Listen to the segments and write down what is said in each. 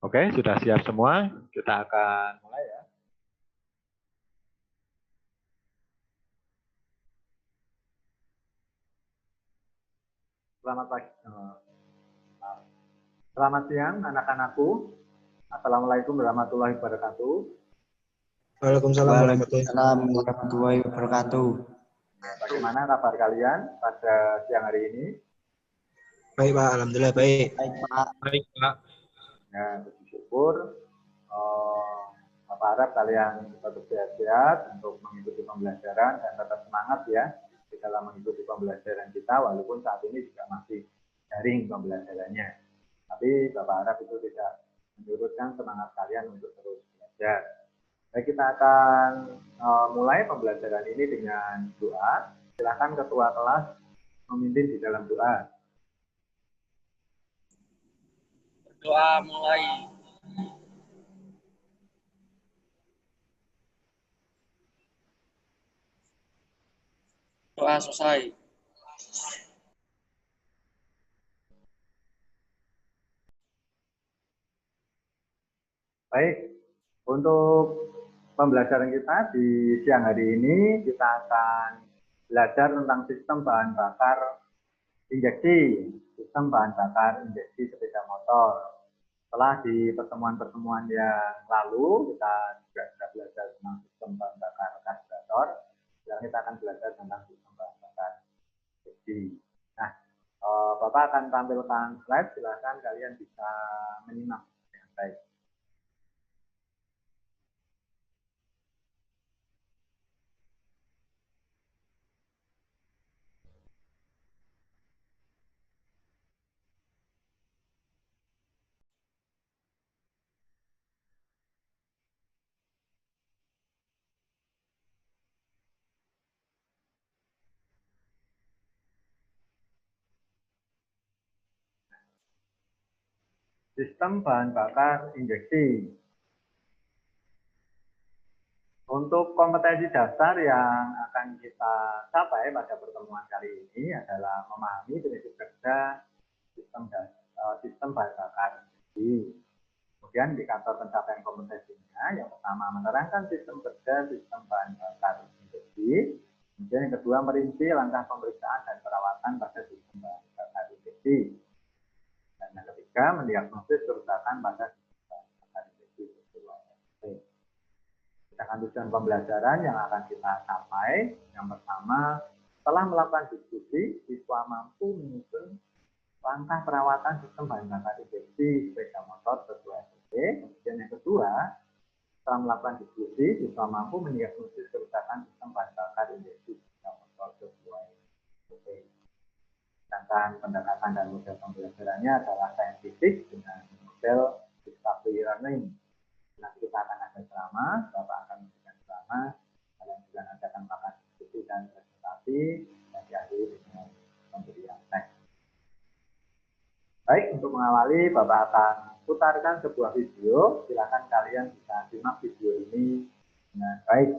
Oke, sudah siap semua? Kita akan mulai ya. Selamat pagi. Selamat siang anak-anakku. Assalamualaikum warahmatullahi wabarakatuh. Waalaikumsalam warahmatullahi wabarakatuh. Bagaimana kabar kalian pada siang hari ini? Baik Pak, alhamdulillah baik. Baik Pak. Baik Pak. Ya, bersyukur. Bapak harap kalian tetap sehat-sehat untuk mengikuti pembelajaran dan tetap semangat ya di dalam mengikuti pembelajaran kita, walaupun saat ini juga masih daring pembelajarannya. Tapi Bapak harap itu tidak menyurutkan semangat kalian untuk terus belajar. Baik, kita akan mulai pembelajaran ini dengan doa. Silakan ketua kelas memimpin di dalam doa. Doa mulai. Doa selesai. Baik, untuk pembelajaran kita di siang hari ini, kita akan belajar tentang sistem bahan bakar injeksi, sistem bahan bakar injeksi sepeda motor. Setelah di pertemuan-pertemuan yang lalu, kita juga sudah belajar tentang sistem bahan bakar karburator. Sekarang kita akan belajar tentang sistem bahan bakar injeksi. Nah, Bapak akan tampilkan slide, silakan kalian bisa menyimak dengan baik. Sistem bahan bakar injeksi. Untuk kompetensi dasar yang akan kita capai pada pertemuan kali ini adalah memahami prinsip kerja sistem bahan bakar injeksi. Kemudian indikator pencapaian kompetensinya, yang pertama menerangkan sistem kerja sistem bahan bakar injeksi. Kemudian yang kedua merinci langkah pemeriksaan dan perawatan pada sistem bahan bakar injeksi. Dan yang ketiga, mendiagnosis kerusakan pada sistem bahan bakar injeksi. Kita akan tujuan pembelajaran yang akan kita capai. Yang pertama, setelah melakukan diskusi, siswa mampu menyusun langkah perawatan sistem bahan bakar injeksi sepeda motor sesuai SOP. Kemudian yang kedua, setelah melakukan diskusi, siswa mampu mendiagnosis kerusakan sistem bahan bakar injeksi sepeda motor sesuai SOP. Sedangkan pendekatan dan model pembelajarannya adalah saintifik dengan model discovery learning. Nanti kita akan ada ceramah, Bapak akan memberikan ceramah, kalian juga nanti akan melakukan diskusi dan presentasi, dan diakhiri dengan pemberian teks. Baik, untuk mengawali, Bapak akan putarkan sebuah video. Silakan kalian bisa simak video ini dengan baik.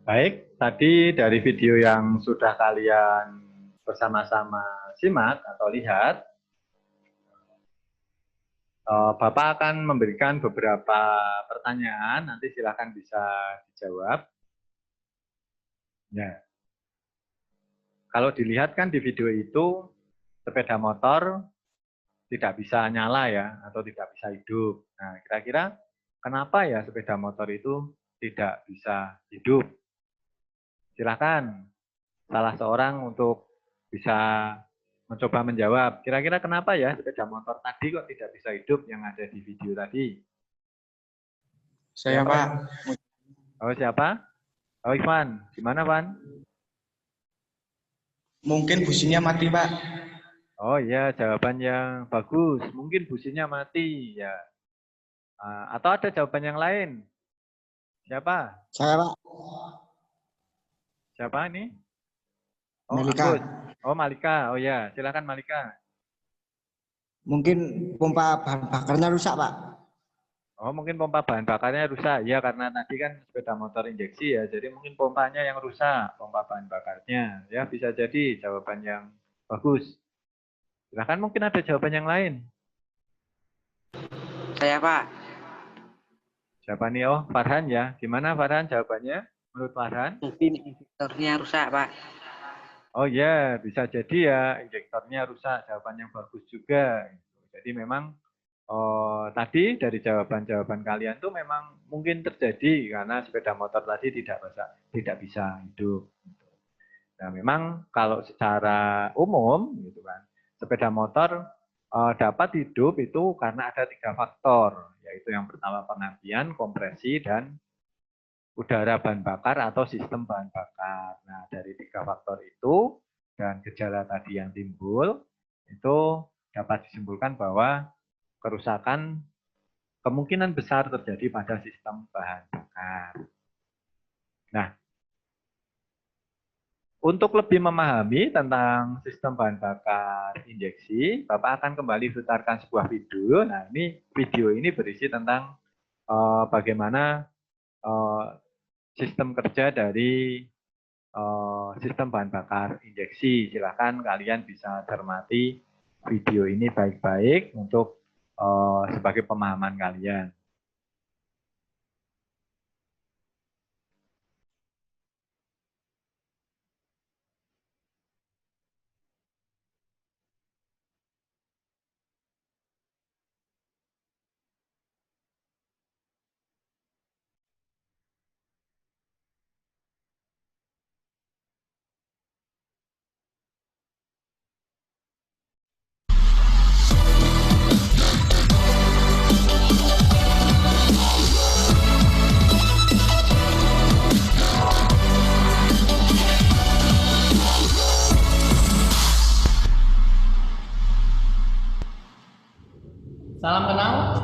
Baik, tadi dari video yang sudah kalian bersama-sama simak atau lihat, Bapak akan memberikan beberapa pertanyaan, nanti silakan bisa dijawab. Ya. Kalau dilihat kan di video itu, sepeda motor tidak bisa nyala ya, atau tidak bisa hidup. Nah, kira-kira kenapa ya sepeda motor itu tidak bisa hidup? Silakan salah seorang untuk bisa mencoba menjawab. Kira-kira kenapa ya sepeda motor tadi kok tidak bisa hidup yang ada di video tadi? Saya, Siapa? Pak. Oh, siapa? Oh, Ivan. Gimana, Van? Mungkin businya mati, Pak. Oh iya, jawaban yang bagus. Mungkin businya mati, ya. Atau ada jawaban yang lain? Siapa? Saya, Pak. Siapa ini? Oh, Malika. Agus. Oh, Malika. Oh ya, silakan Malika. Mungkin pompa bahan bakarnya rusak, Pak. Oh, mungkin pompa bahan bakarnya rusak. Ya, karena tadi kan sepeda motor injeksi ya. Jadi mungkin pompanya yang rusak, pompa bahan bakarnya. Ya, bisa jadi jawaban yang bagus. Silakan mungkin ada jawaban yang lain. Saya, Pak. Siapa nih? Oh, Farhan ya. Gimana Farhan jawabannya? Menurut Farhan? Mungkin injektornya rusak, Pak. Oh ya, bisa jadi ya injektornya rusak. Jawaban yang bagus juga. Jadi memang tadi dari jawaban-jawaban kalian tuh memang mungkin terjadi karena sepeda motor tadi tidak bisa hidup. Nah, memang kalau secara umum gitu kan, sepeda motor dapat hidup itu karena ada 3 faktor, yaitu yang pertama penapian, kompresi, dan udara bahan bakar atau sistem bahan bakar. Nah, dari 3 faktor itu dan gejala tadi yang timbul, itu dapat disimpulkan bahwa kerusakan kemungkinan besar terjadi pada sistem bahan bakar. Nah, untuk lebih memahami tentang sistem bahan bakar injeksi, Bapak akan kembali putarkan sebuah video. Nah, video ini berisi tentang bagaimana sistem kerja dari sistem bahan bakar injeksi. Silakan kalian bisa cermati video ini baik-baik untuk sebagai pemahaman kalian. Salam kenal,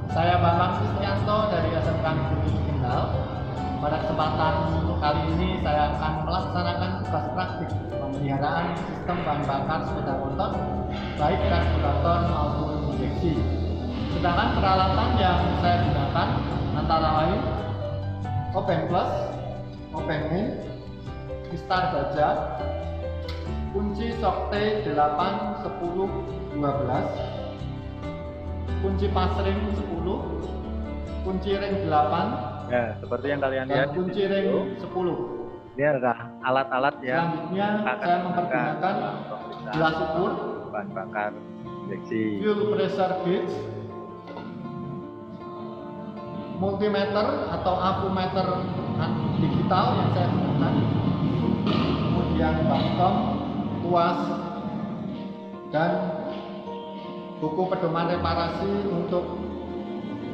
saya Bambang Sustianto dari SMK Negeri Kendal. Pada kesempatan kali ini saya akan melaksanakan tugas praktik pemeliharaan sistem bahan bakar sepeda motor, baik karburator maupun injeksi. Sedangkan peralatan yang saya gunakan antara lain Open Plus, Open Main, Kistar baja, kunci Sokte 8, 10, 12, kunci pasring 10, kunci ring 8, Ya, seperti yang kalian dan lihat di kunci ring video, 10. ini adalah alat-alat yang Selanjutnya akan saya digunakan mempergunakan untuk pemeriksaan gelas ukur, bahan bakar injeksi. fuel pressure gauge, multimeter atau akumeter digital yang saya gunakan, kemudian baskom, tuas, dan buku pedoman reparasi untuk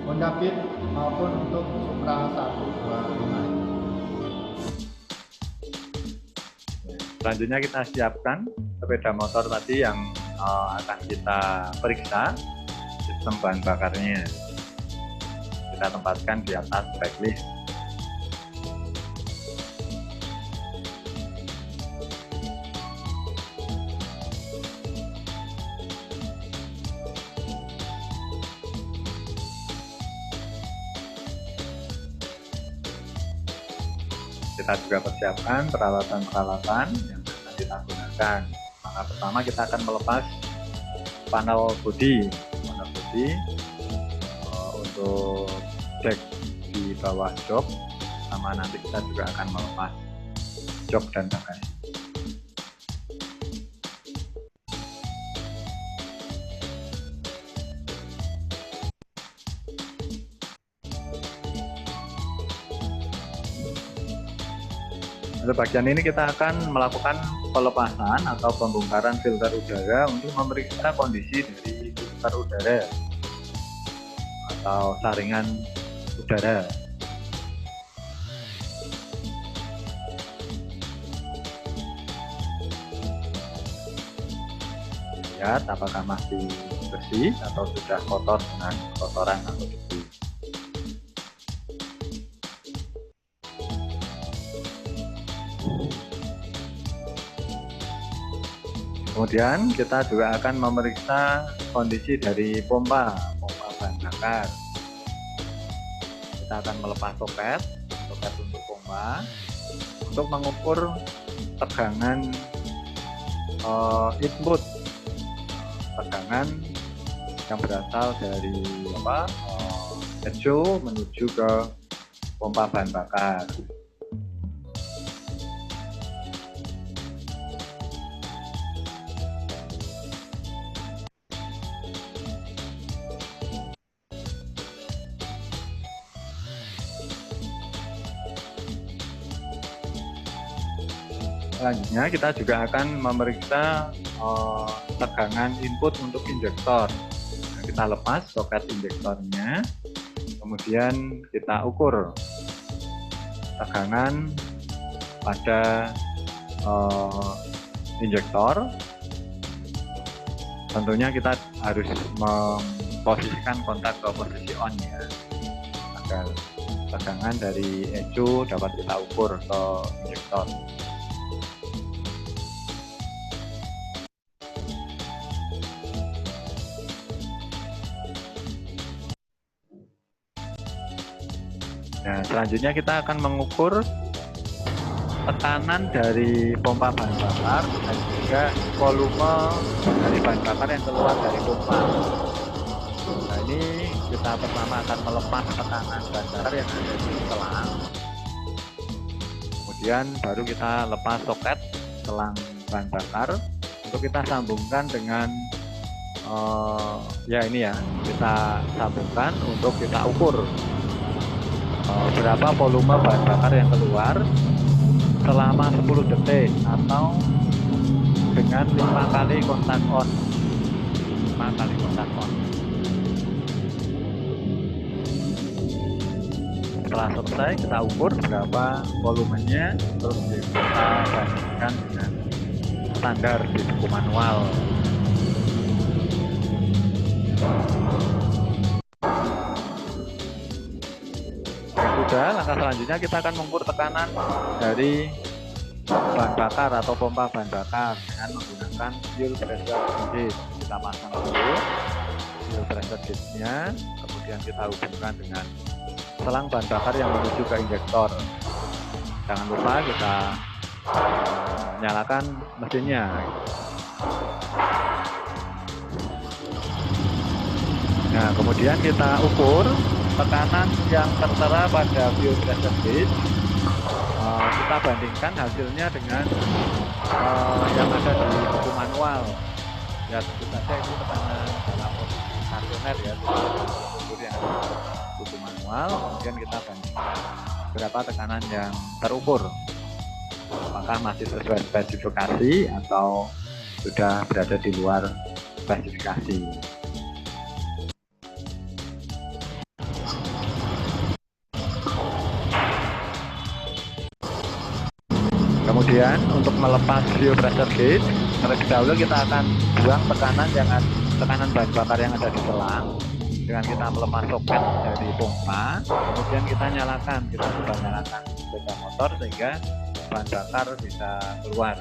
Honda Beat maupun untuk Supra 125. Selanjutnya kita siapkan sepeda motor tadi yang akan kita periksa sistem bahan bakarnya. Kita tempatkan di atas backlist. Kita juga persiapkan peralatan-peralatan yang akan kita gunakan. Maka pertama kita akan melepas panel bodi untuk cek di bawah jok, sama nanti kita juga akan melepas jok dan bagasi. Pada bagian ini kita akan melakukan pelepasan atau pembongkaran filter udara untuk memeriksa kondisi dari filter udara atau saringan udara. Lihat apakah masih bersih atau sudah kotor dengan kotoran atau debu. Kemudian kita juga akan memeriksa kondisi dari pompa bahan bakar. Kita akan melepas soket untuk pompa untuk mengukur tegangan input, tegangan yang berasal dari echo menuju ke pompa bahan bakar. Selanjutnya kita juga akan memeriksa tegangan input untuk injektor. Nah, kita lepas soket injektornya, kemudian kita ukur tegangan pada injektor. Tentunya kita harus memposisikan kontak ke posisi on ya, agar tegangan dari echo dapat kita ukur ke injektor. Nah, selanjutnya kita akan mengukur tekanan dari pompa bahan bakar dan juga volume dari bahan bakar yang keluar dari pompa. Nah, ini kita pertama akan melepas tekanan bahan bakar yang ada di selang. Kemudian baru kita lepas soket selang bahan bakar untuk kita sambungkan dengan kita sambungkan untuk kita ukur berapa volume bahan bakar yang keluar selama 10 detik atau dengan 5 kali kontak on. Setelah selesai kita ukur berapa volumenya, terus kita bandingkan dengan standar di buku manual. Langkah selanjutnya kita akan mengukur tekanan dari bahan bakar atau pompa bahan bakar dengan menggunakan fuel pressure gauge. Kita pasang dulu fuel pressure gauge-nya, kemudian kita hubungkan dengan selang bahan bakar yang menuju ke injektor. Jangan lupa kita nyalakan mesinnya. Nah, kemudian kita ukur tekanan yang tertera pada fuel pressure gauge. Kita bandingkan hasilnya dengan yang ada di buku manual. Ya, tentu saja itu tekanan dalam posisi stasioner ya, yang ada. suhu manual, kemudian kita bandingkan berapa tekanan yang terukur. Apakah masih sesuai spesifikasi atau sudah berada di luar spesifikasi. Kemudian untuk melepas fuel pressure gauge, terlebih dahulu kita akan buang tekanan bahan bakar yang ada di selang dengan kita melepas soket dari pompa. Kemudian kita coba nyalakan sepeda motor sehingga bahan bakar bisa keluar.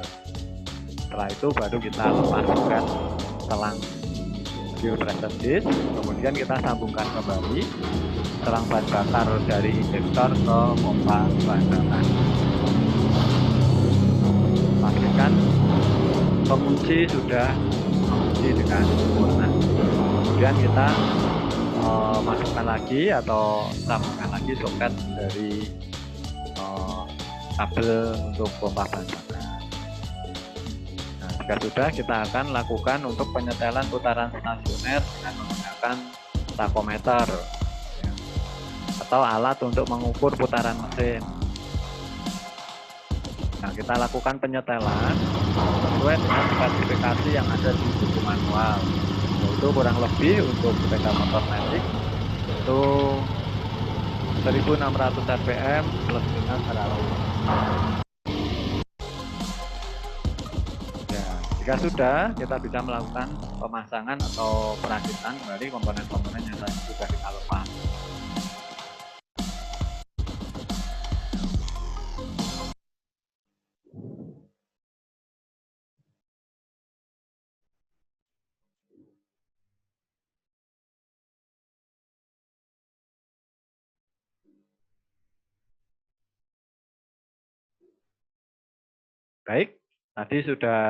Setelah itu baru kita lepas soket selang fuel pressure gauge, kemudian kita sambungkan kembali selang bahan bakar dari injektor ke pompa bahan bakar. Pastikan pengunci sudah mengunci dengan sempurna. Kemudian kita masukkan lagi atau sambungkan lagi soket dari kabel untuk pompa bahan bakar. Nah, jika sudah, kita akan lakukan untuk penyetelan putaran stasioner dengan menggunakan takometer ya, atau alat untuk mengukur putaran mesin. Nah, kita lakukan penyetelan sesuai dengan spesifikasi yang ada di buku manual. Yaitu kurang lebih untuk sepeda motor matic itu 1600 rpm plus minus 100. Ya, jika sudah, kita bisa melakukan pemasangan atau perakitan kembali komponen-komponen yang tadi sudah kita lepas. Baik, tadi sudah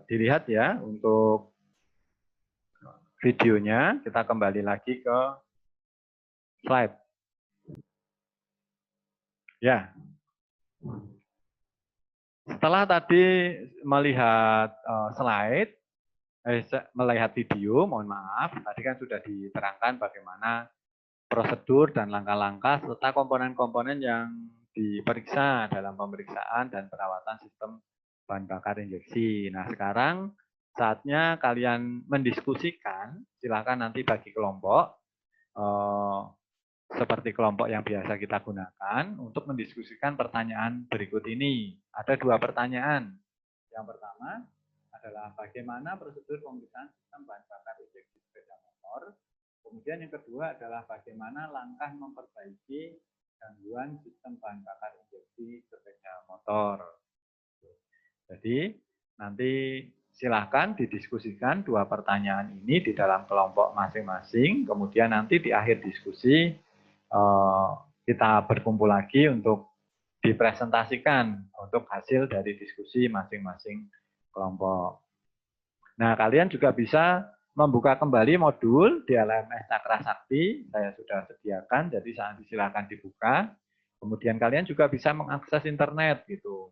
dilihat ya untuk videonya. Kita kembali lagi ke slide. Ya, setelah tadi melihat slide, melihat video, mohon maaf, tadi kan sudah diterangkan bagaimana prosedur dan langkah-langkah serta komponen-komponen yang diperiksa dalam pemeriksaan dan perawatan sistem bahan bakar injeksi. Nah, sekarang saatnya kalian mendiskusikan, silakan nanti bagi kelompok, seperti kelompok yang biasa kita gunakan, untuk mendiskusikan pertanyaan berikut ini. Ada 2 pertanyaan. Yang pertama adalah bagaimana prosedur pemeriksaan sistem bahan bakar injeksi sepeda motor. Kemudian yang kedua adalah bagaimana langkah memperbaiki gangguan sistem bahan bakar injeksi sepeda motor. Jadi nanti silahkan didiskusikan 2 pertanyaan ini di dalam kelompok masing-masing. Kemudian nanti di akhir diskusi kita berkumpul lagi untuk dipresentasikan untuk hasil dari diskusi masing-masing kelompok. Nah, kalian juga bisa membuka kembali modul di LMS Cakra Sakti, saya sudah sediakan, jadi saat silakan dibuka. Kemudian kalian juga bisa mengakses internet gitu,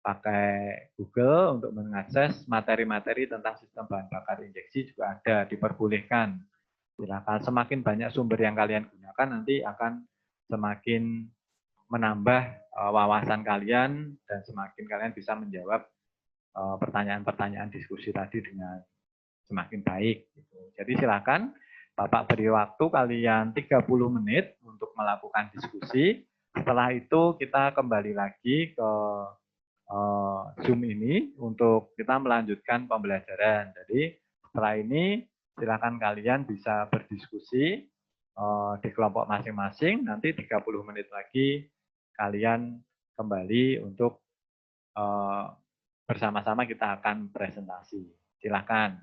pakai Google untuk mengakses materi-materi tentang sistem bahan bakar injeksi juga ada, diperbolehkan. Silakan, semakin banyak sumber yang kalian gunakan nanti akan semakin menambah wawasan kalian dan semakin kalian bisa menjawab pertanyaan-pertanyaan diskusi tadi dengan semakin baik. Gitu. Jadi silakan Bapak beri waktu kalian 30 menit untuk melakukan diskusi. Setelah itu kita kembali lagi ke Zoom ini untuk kita melanjutkan pembelajaran. Jadi setelah ini silakan kalian bisa berdiskusi di kelompok masing-masing. Nanti 30 menit lagi kalian kembali untuk bersama-sama kita akan presentasi. Silakan.